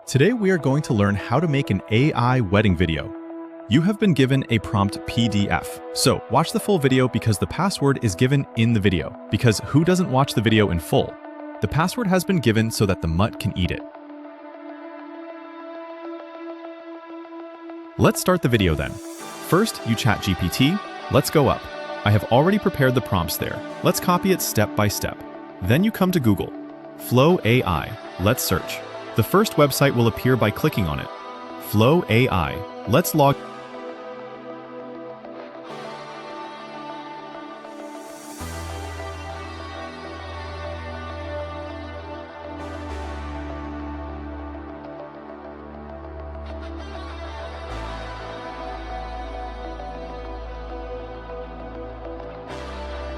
Today we are going to learn how to make an AI wedding video. You have been given a prompt PDF. So watch the full video because the password is given in the video. Because who doesn't watch the video in full? The password has been given so that the mutt can eat it. Let's start the video then. First, you chat GPT. Let's go up. I have already prepared the prompts there. Let's copy it step by step. Then you come to Google. Flow AI. Let's search. The first website will appear by clicking on it. Flow AI. Let's log.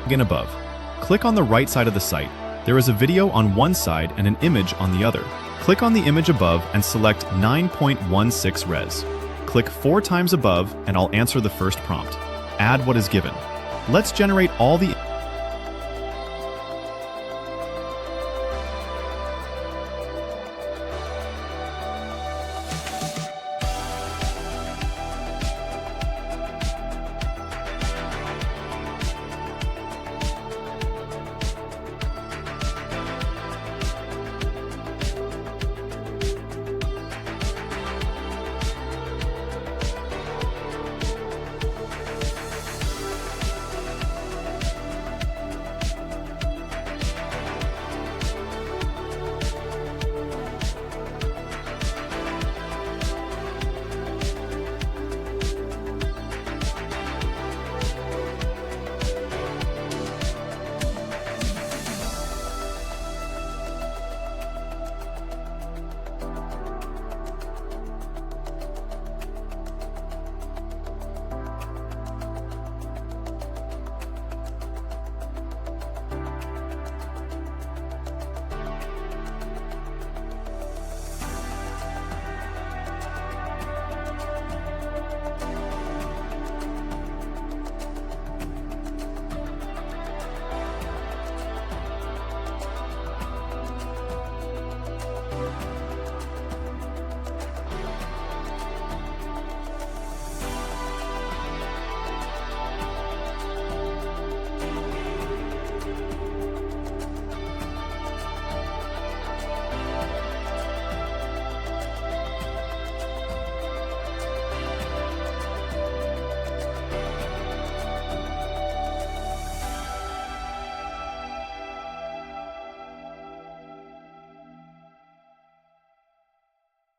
In above. Click on the right side of the site. There is a video on one side and an image on the other. Click on the image above and select 9.16 res. Click 4 times above and I'll answer the first prompt. Add what is given. Let's generate all the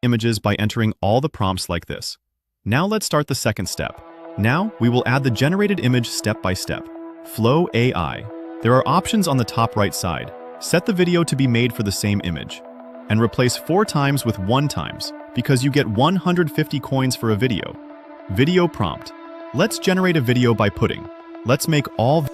images by entering all the prompts like this. Now let's start the second step. Now we will add the generated image step by step. Flow AI. There are options on the top right side. Set the video to be made for the same image. And replace 4 times with 1 times, because you get 150 coins for a video. Video prompt. Let's generate a video by putting. Let's make all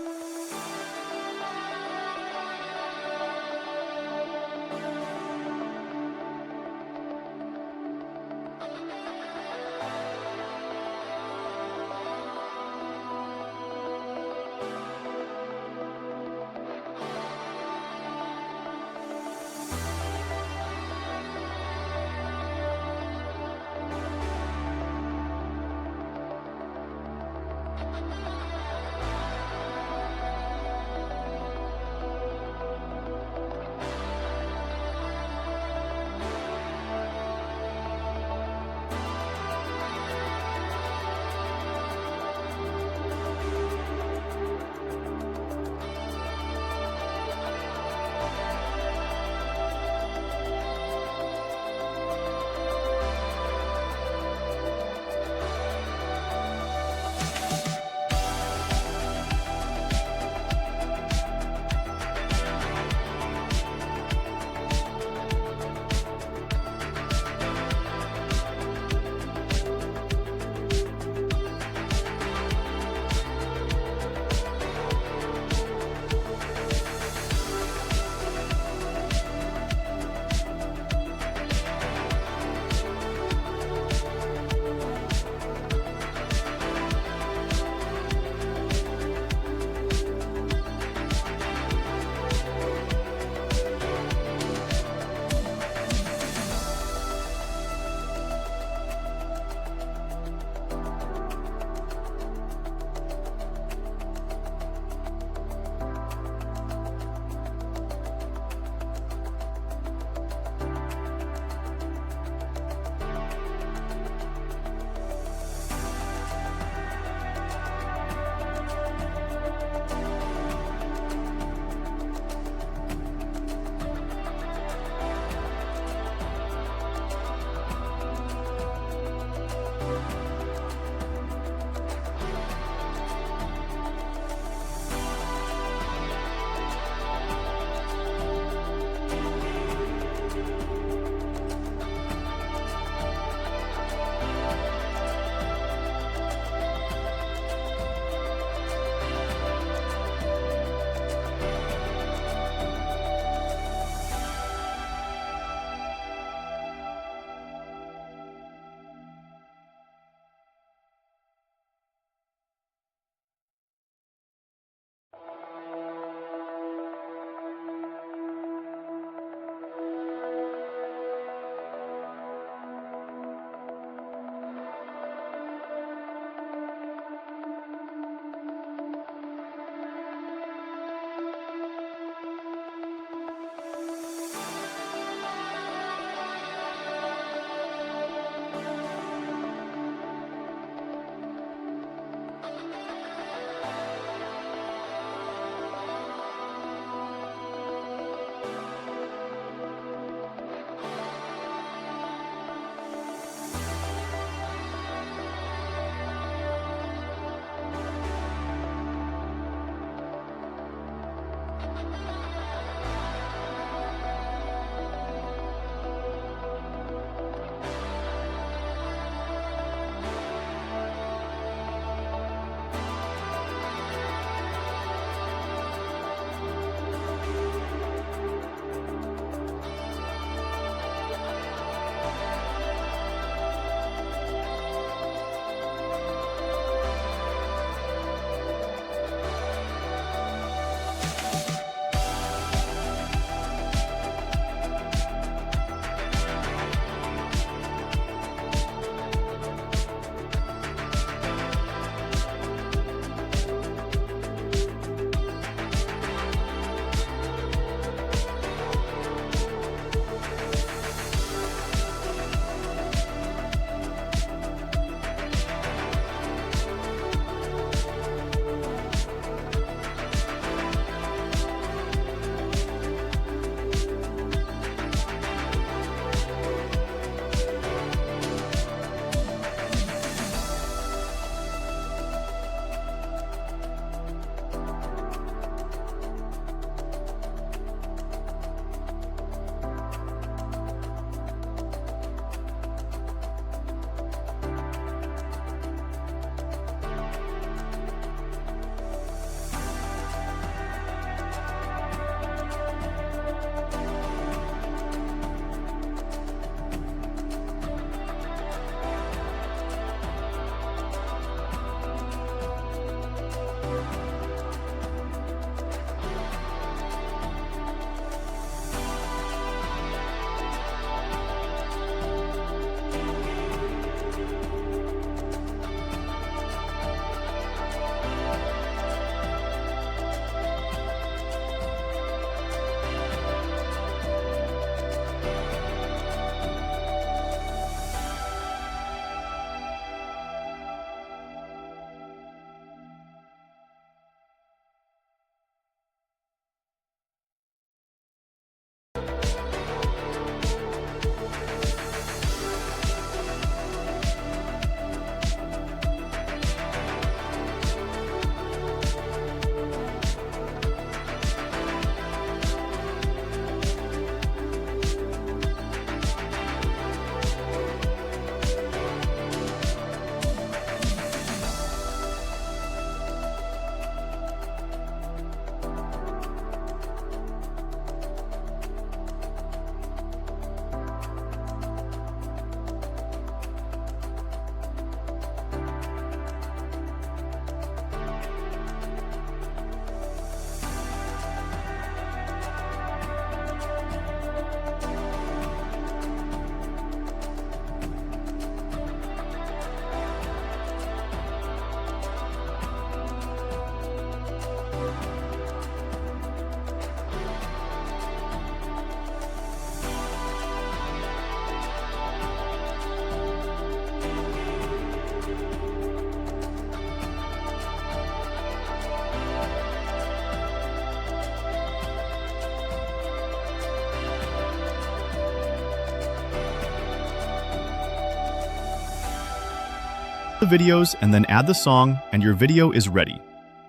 The videos and then add the song and your video is ready.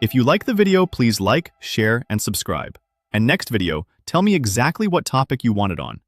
If you like the video, please like, share, and subscribe. And next video, tell me exactly what topic you want it on.